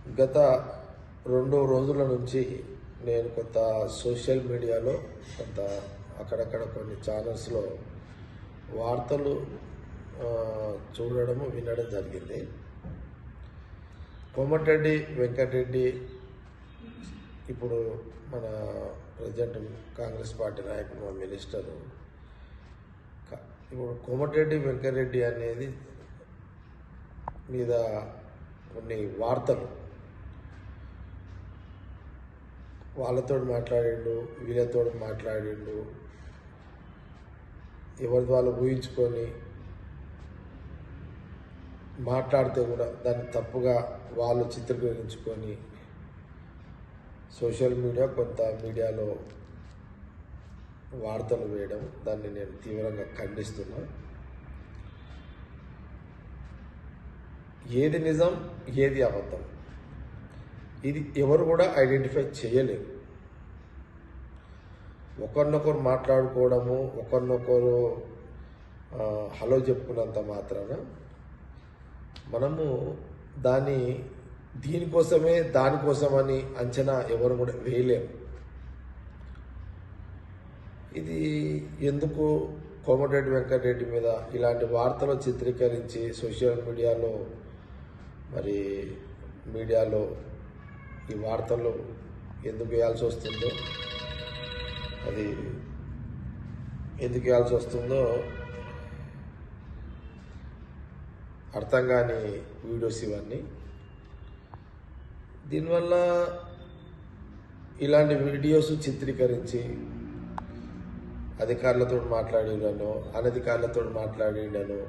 గత 2 రోజుల నుంచి నేను కొంత సోషల్ మీడియాలో కొంత అక్కడక్కడ కొన్ని ఛానల్స్లో వార్తలు చూడడము వినడం జరిగింది. కోమటిరెడ్డి వెంకటరెడ్డి ఇప్పుడు మన ప్రజెంట్ కాంగ్రెస్ పార్టీ నాయకుడు మినిస్టరు. ఇప్పుడు కోమటిరెడ్డి వెంకటరెడ్డి అనేది మీద కొన్ని వార్తలు వాళ్ళతో మాట్లాడిండు, వీళ్ళతో మాట్లాడిండు, ఎవరి వాళ్ళు ఊహించుకొని మాట్లాడితే కూడా దాన్ని తప్పుగా వాళ్ళు చిత్రీకరించుకొని సోషల్ మీడియా కొంత మీడియాలో వార్తలు వేయడం, దాన్ని నేను తీవ్రంగా ఖండిస్తున్నా. ఏది నిజం, ఏది అబద్ధం, ఇది ఎవరు కూడా ఐడెంటిఫై చేయలేరు. ఒకరినొకరు మాట్లాడుకోవడము, ఒకరినొకరు హలో చెప్పుకున్నంత మాత్రాన మనము దీనికోసమే దానికోసమని అంచనా ఎవరు కూడా వేయలేము. ఇది ఎందుకు కోమటిరెడ్డి వెంకటరెడ్డి మీద ఇలాంటి వార్తలు చిత్రీకరించి సోషల్ మీడియాలో ఈ వార్తలు ఎందుకు వేయాల్సి వస్తుందో, అది ఎందుకు వేయాల్సి వస్తుందో అర్థం కాని వీడియోస్ ఇవన్నీ. దీనివల్ల ఇలాంటి వీడియోస్ చిత్రీకరించి అధికారులతో మాట్లాడినను, అనధికారులతో మాట్లాడినను,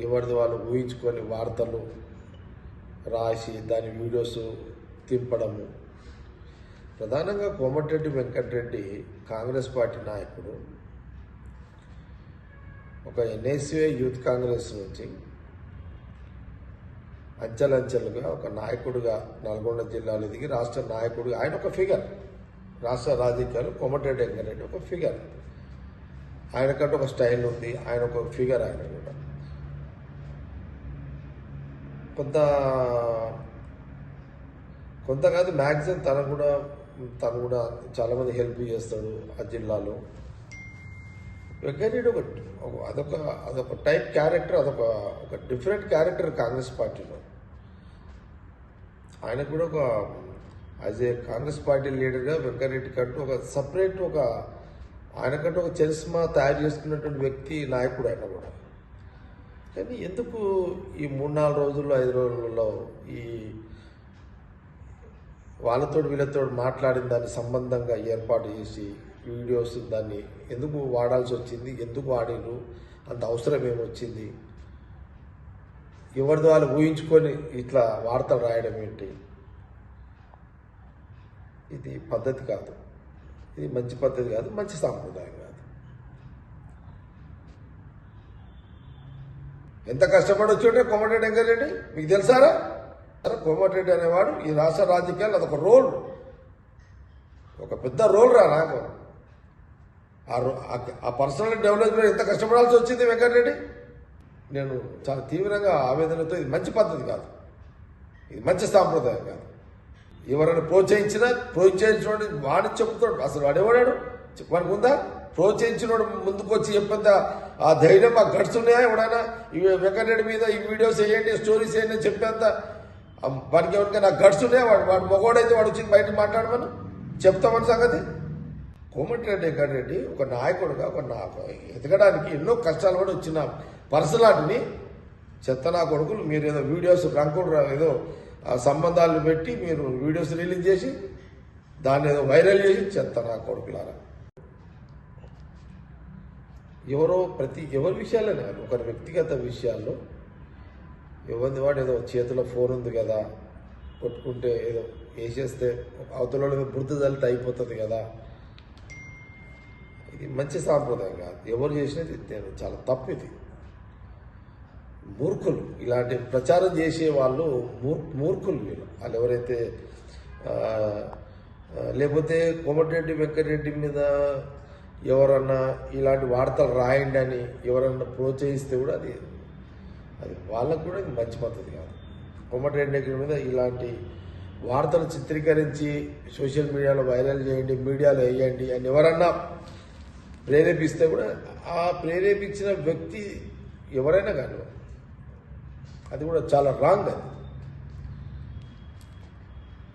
ఎవరిది వాళ్ళు ఊహించుకొని వార్తలు రాసి దాని వీడియోస్ తింపడము. ప్రధానంగా కోమటిరెడ్డి వెంకటరెడ్డి కాంగ్రెస్ పార్టీ నాయకుడు. ఒక ఎన్ఎస్యుఏ యూత్ కాంగ్రెస్ నుంచి అంచెలంచెలుగా ఒక నాయకుడిగా నల్గొండ జిల్లాలో ఎదిగి రాష్ట్ర నాయకుడిగా ఆయన ఒక ఫిగర్. రాష్ట్ర రాజకీయాలు కోమటిరెడ్డి వెంకటరెడ్డి ఒక ఫిగర్. ఆయనకంటే ఒక స్టైల్ ఉంది, ఆయన ఒక ఫిగర్. ఆయన కూడా కొంత కాదు, మ్యాక్సిమం తను కూడా చాలామంది హెల్ప్ చేస్తాడు ఆ జిల్లాలో. వెంకటరెడ్డి అదొక టైప్ క్యారెక్టర్, ఒక డిఫరెంట్ క్యారెక్టర్ కాంగ్రెస్ పార్టీలో. ఆయన కూడా యాజ్ ఏ కాంగ్రెస్ పార్టీ లీడర్గా వెంకటరెడ్డి కంటూ ఒక సపరేట్ ఆయనకంటూ ఒక చరిస్మా తయారు చేసుకున్నటువంటి వ్యక్తి, నాయకుడు ఆయన కూడా. కానీ ఎందుకు ఈ 3-4 రోజుల్లో 5 రోజులలో ఈ వాళ్ళతో వీళ్ళతో మాట్లాడిన దాన్ని సంబంధంగా ఏర్పాటు చేసి వీడియోస్ దాన్ని ఎందుకు వాడాల్సి వచ్చింది, ఎందుకు వాడిరు, అంత అవసరం ఏమొచ్చింది, ఎవరిది వాళ్ళు ఊహించుకొని ఇట్లా వార్తలు రాయడం ఏంటి? ఇది పద్ధతి కాదు, ఇది మంచి పద్ధతి కాదు, మంచి సాంప్రదాయం కాదు. ఎంత కష్టపడి వచ్చి కోమటిరెడ్డి వెంకటరెడ్డి మీకు తెలుసారా? కోమటిరెడ్డి అనేవాడు ఈ రాష్ట్ర రాజకీయాలు అదొక రోల్, ఒక పెద్ద రోల్ నాకు. ఆ పర్సనల్ డెవలప్మెంట్ ఎంత కష్టపడాల్సి వచ్చింది వెంకటరెడ్డి. నేను చాలా తీవ్రంగా ఆవేదనతో, ఇది మంచి పద్ధతి కాదు, ఇది మంచి సాంప్రదాయం కాదు. ఎవరైనా ప్రోత్సహించినోడు వాడిని చెప్తాడు. అసలు వాడేవాడాడు వాడికి ఉందా? ప్రోత్సహించినోడు ముందుకు వచ్చి చెప్పేంత ఆ ధైర్యం, ఆ గట్స్ ఉన్నాయా? ఎవడైనా ఈ వెంకటరెడ్డి మీద ఈ వీడియోస్ వేయండి, స్టోరీస్ వేయండి అని చెప్పేంత వాడికి ఎవరికైనా గట్స్ ఉన్నాయా? వాడు మగవాడైతే వాడు వచ్చి బయట మాట్లాడమని చెప్తామని సంగతి. కోమటిరెడ్డి వెంకటరెడ్డి ఒక నాయకుడుగా ఎదగడానికి ఎన్నో కష్టాలు కూడా వచ్చిన పర్సనాలిటీని చెత్తనా కొడుకులు మీరు ఏదో వీడియోస్ రంకులు ఏదో సంబంధాలు పెట్టి మీరు వీడియోస్ రిలీజ్ చేసి దాన్ని ఏదో వైరల్ చేసి చెత్తనా కొడుకులారా. ఎవరి విషయాలనే ఒకరి వ్యక్తిగత విషయాల్లో ఎవరిది వాడు ఏదో చేతిలో ఫోన్ ఉంది కదా, కొట్టుకుంటే ఏదో వేసేస్తే అవతల బురద చల్లితే అయిపోతుంది కదా, ఇది మంచి సాంప్రదాయం కాదు. ఎవరు చేసినది చాలా తప్పు. ఇది మూర్ఖులు, ఇలాంటి ప్రచారం చేసే వాళ్ళు మూర్ఖులు. వాళ్ళు ఎవరైతే లేకపోతే కోమటిరెడ్డి వెంకటరెడ్డి మీద ఎవరన్నా ఇలాంటి వార్తలు రాయండి అని ఎవరన్నా ప్రోత్సహిస్తే కూడా అది వాళ్ళకు కూడా ఇది మంచి పద్ధతి కాదు. కోమటిరెడ్డి వెంకటరెడ్డి మీద ఇలాంటి వార్తలు చిత్రీకరించి సోషల్ మీడియాలో వైరల్ చేయండి, మీడియాలో వేయండి అని ఎవరన్నా ప్రేరేపిస్తే కూడా ఆ ప్రేరేపించిన వ్యక్తి ఎవరైనా కానీ అది కూడా చాలా రాంగ్. అది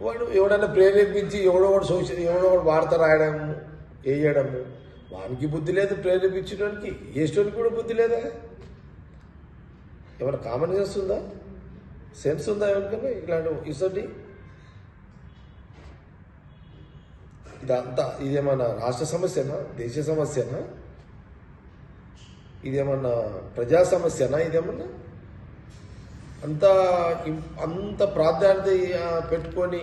వాడు ఎవడన్నా ప్రేరేపించి ఎవడో వార్త రాయడము వేయడము, వానికి బుద్ధి లేదు, ప్రేరేపించడానికి వేసేటోనికి కూడా బుద్ధి లేదా? ఏమైనా కామన్ సెన్స్ ఉందా, సెన్స్ ఉందా ఎవరికన్నా? ఇలాంటి ఇసండి ఇదంతా ఇదేమన్నా రాష్ట్ర సమస్యనా, దేశ సమస్యనా, ఇదేమన్నా ప్రజా సమస్యనా? ఇదేమన్నా అంత ప్రాధాన్యత పెట్టుకొని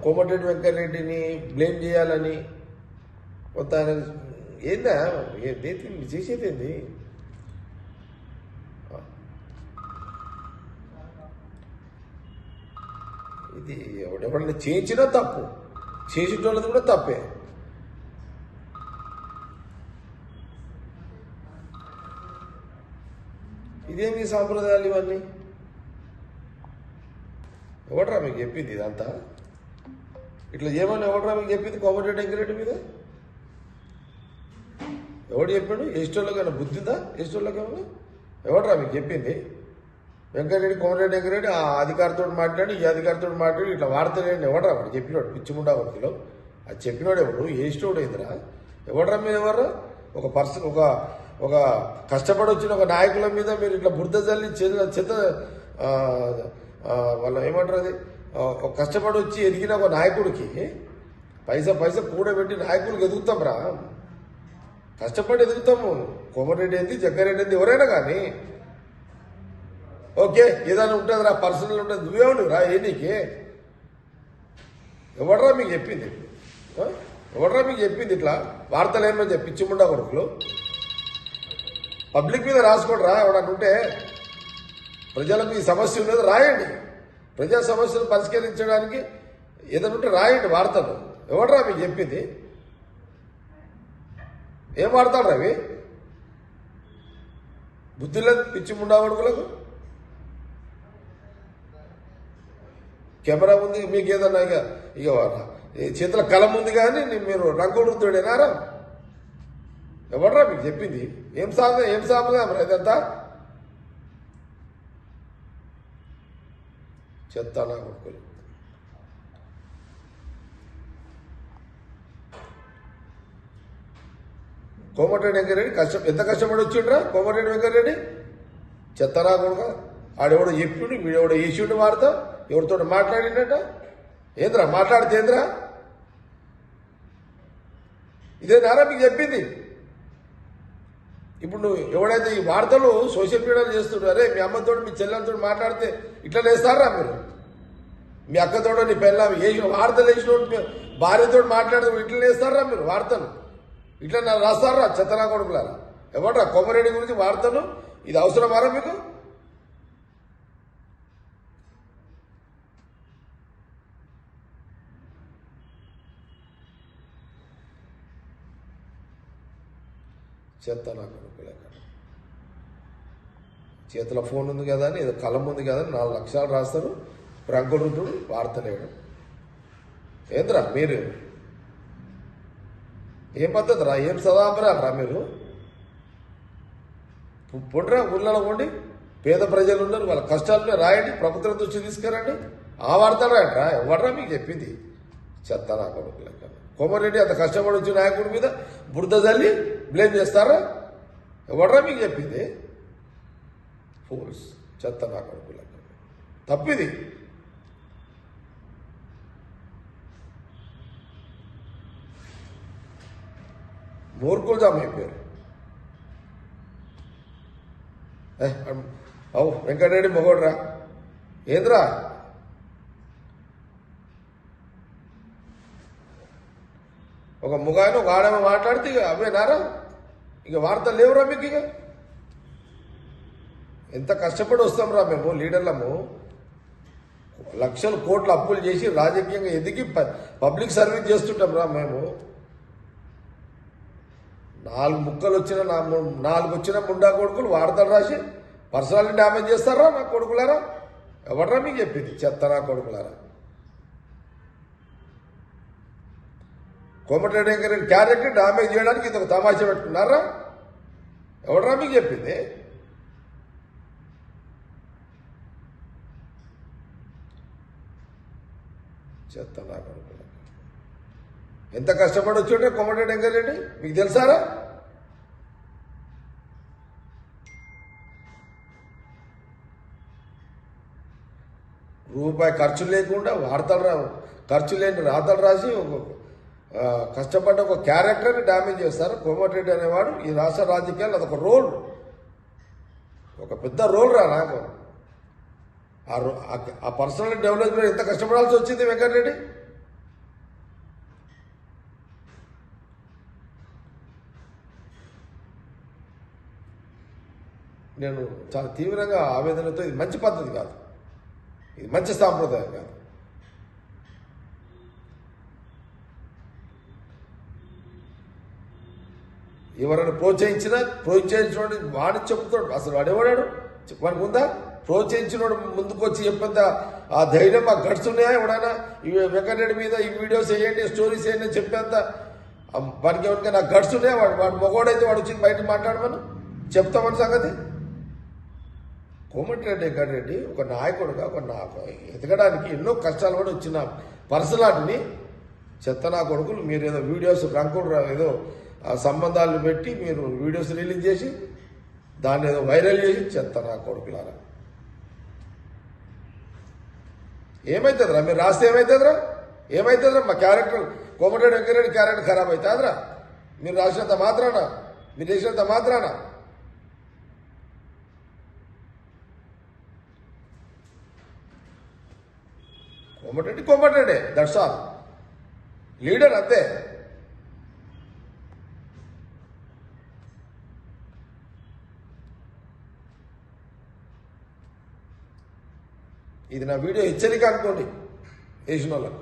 కోమటిరెడ్డి వెంకటరెడ్డిని బ్లేమ్ చేయాలని కొంత ఏందా చేసేది ఏంది? ఇది ఎవడెవరిని చేయించినా తప్పు, చేసేటోళ్ళది కూడా తప్పే. ఇదేమి సాంప్రదాయాలు ఇవన్నీ? ఎవడరా మీకు చెప్పింది ఇదంతా? ఇట్లా ఏమని ఎవడరా మీకు చెప్పింది కోమటిరెడ్డి వెంకటరెడ్డి మీద? ఎవడు చెప్పాడు? ఎస్టోళ్ళకైనా బుద్ధిందా? ఎస్టోళ్ళకేమన్నా ఎవడరా మీకు చెప్పింది? వెంకటరెడ్డి కోమటిరెడ్డి వెంకటరెడ్డి ఆ అధికారితో మాట్లాడి ఈ అధికారితో మాట్లాడి ఇట్లా వార్తలేండి ఎవడరా వాడు చెప్పినాడు? పిచ్చిముండా వర్కిలో అది చెప్పినాడు ఎవడు? ఏస్టోడు ఏందిరా? ఎవడరా మీరు? ఎవరు ఒక పర్సన్ ఒక కష్టపడి వచ్చిన ఒక నాయకుల మీద మీరు ఇట్లా బురద జల్లి చేత వాళ్ళు ఏమంటారు అది ఒక కష్టపడి వచ్చి ఎదిగిన ఒక నాయకుడికి పైసా కూడబెట్టి నాయకుడికి ఎదుగుతాం రా, కష్టపడి ఎదుగుతాము. కోమటిరెడ్డి ఏంది, జగ్గారెడ్డి ఏంది, ఎవరైనా కానీ ఓకే ఏదైనా ఉంటుంది రా, పర్సనల్ ఉంటుంది, నువ్వేమను రా ఏ నీకే? ఎవడరా మీకు చెప్పింది? ఎవడరా మీకు చెప్పింది ఇట్లా వార్తలు ఏమని చెప్పి పిచ్చిముండా కొడుకులు? పబ్లిక్ మీద రాసుకోండి రా, ఎవడన్నా ఉంటే ప్రజలకు ఈ సమస్య ఉన్నది రాయండి, ప్రజా సమస్యలు పరిష్కరించడానికి ఏదైనా ఉంటే రాయండి వార్తలు. ఎవడరా మీకు చెప్పింది? ఏం వాడతాడు రవి? బుద్ధి లేదు పిచ్చిముండా కొడుకులకు. కెమెరా ఉంది మీకు, ఏదన్నా ఇక చేతుల కలం ఉంది కానీ మీరు రంగుడుతుడేనారా? ఎవడరా మీకు చెప్పింది? ఏం సాగుగా మరి ఇదంతా? చెత్తానా కొడుకులు. కోమటిరెడ్డి వెంకటరెడ్డి ఎంత కష్టపడి వచ్చిండ్రా కోమటిరెడ్డి వెంకటరెడ్డి? చెత్తనా కొడుక. ఆడెవడో చెప్పిండు, వీడెవడో వేసిండు వార్త, ఎవరితో మాట్లాడిండట. ఏంద్రా మాట్లాడితే ఏంద్రా? ఇదేనారా మీకు చెప్పింది? ఇప్పుడు నువ్వు ఎవడైతే ఈ వార్తలు సోషల్ మీడియాలో చేస్తున్నారే, మీ అమ్మతో మీ చెల్లెలతో మాట్లాడితే ఇట్లా వేస్తారా మీరు? మీ అక్కతోడో నీ పెళ్ళ వేసిన వార్తలు వేసిన భార్యతో మాట్లాడితే ఇట్లా వేస్తారా మీరు వార్తలు? ఇట్లా రాస్తారా చెత్తనా కొడుకులారా? ఎవడరా కోమరెడ్డి గురించి వార్తలు? ఇది అవసరమారా మీకు? చెత్తనా కొడుకులే. చేతిలో ఫోన్ ఉంది కదా అని, ఏదో కలం ఉంది కదా అని 4 లక్షలు రాస్తారు, రంగురుద్దుడు వార్తలేయడం. ఏంద్రా మీరు? ఏం పద్ధతి రా? ఏం సదాంబరాలు రా మీరు? పొండ్రా ఊళ్ళలో ఉండి పేద ప్రజలు ఉన్నారు, వాళ్ళ కష్టాలనే రాయండి, ప్రభుత్వం దృష్టి తీసుకురండి, ఆ వార్తలు రాయండి. ఎవడరా మీకు చెప్పింది? చెత్తనా కొడుకులే. కోమరెడ్డి అంత కష్టపడి వచ్చిన నాయకుడి మీద బురద జల్లి బ్లేమ్ చేస్తారా? ఎవడరా మీకు చెప్పింది? ఫోర్స్ చెత్తనా కొడుకులే. తప్పిది. మూర్ఖులు జామైపోయారు. అవు వెంకటరెడ్డి మొగోడ్రా ఏంద్రా? ఒక ముగాయన ఒక ఆడమ మాట్లాడితే ఇక అవేనారా? ఇక వార్తలు లేవురా మీకు? ఇక ఎంత కష్టపడి వస్తాం రా మేము లీడర్లము, లక్షలు కోట్ల అప్పులు చేసి రాజకీయంగా ఎదిగి పబ్లిక్ సర్వీస్ చేస్తుంటాం రా మేము. 4 ముక్కలు వచ్చిన 4 వచ్చిన ముండా కొడుకులు వార్తలు రాసి పర్సనాలిటీ డ్యామేజ్ చేస్తారా నా కొడుకులారా? ఎవడరా మీకు చెప్పింది చెత్తనా కొడుకులారా? కోమటిరెడ్డి వెంకటరెడ్డి క్యారెక్టర్ డామేజ్ చేయడానికి ఇది ఒక తమాషా పెట్టుకున్నారా? ఎవడరా మీకు చెప్పింది? చెత్తనా కొడుకులారా, ఎంత కష్టపడి వచ్చి కోమటిరెడ్డి వెంకటరెడ్డి మీకు తెలుసారా? రూపాయి ఖర్చు లేకుండా ఖర్చు లేని రాతలు రాసి కష్టపడ్డ ఒక క్యారెక్టర్ని డ్యామేజ్ చేస్తారు. కోమటిరెడ్డి అనేవాడు ఈ రాష్ట్ర రాజకీయాలు అదొక రోల్, ఒక పెద్ద రోల్ రా నాకు. ఆ పర్సనల్ డెవలప్మెంట్ ఎంత కష్టపడాల్సి వచ్చింది వెంకటరెడ్డి. నేను చాలా తీవ్రంగా ఆవేదనతో, ఇది మంచి పద్ధతి కాదు, ఇది మంచి సాంప్రదాయం కాదు. ఎవరైనా ప్రోత్సహించినోడు వాడిని చెప్తాడు. అసలు వాడేవాడాడు వాడికి ఉందా? ప్రోత్సహించినోడు ముందుకు వచ్చి చెప్పేంత ఆ ధైర్యం, ఆ గట్స్ ఉన్నాయా? ఎవడైనా ఈ వెంకటరెడ్డి మీద ఈ వీడియోస్ వేయండి, స్టోరీస్ వేయండి అని చెప్పేంత వాడికి ఎవరికైనా గట్స్ ఉన్నాయా? వాడు మగవాడైతే వాడు వచ్చి బయట మాట్లాడమని చెప్తామని సంగతి. కోమటిరెడ్డి వెంకటరెడ్డి ఒక నాయకుడుగా ఎదగడానికి ఎన్నో కష్టాలు కూడా వచ్చిన పర్సనాలిటీని చెత్తనా కొడుకులు మీరు ఏదో వీడియోస్ రంకుడు ఏదో సంబంధాలను పెట్టి మీరు వీడియోస్ రిలీజ్ చేసి దాన్ని ఏదో వైరల్ చేసి చెత్తనా కొడుకులారా. ఏమవుతుందిరా మీరు రాస్తే? ఏమవుతుందిరా మా క్యారెక్టర్, కోమటిరెడ్డి వెంకటరెడ్డి క్యారెక్టర్ ఖరాబ్ అవుతుందిరా మీరు రాసినంత మాత్రాన, మీరు చేసినంత మాత్రాన. కోమటిరెడ్డి దట్స్ ఆల్, లీడర్ అంతే. ఇది నా వీడియో హెచ్చరిక అనుకోండి వేసిన వాళ్ళకు.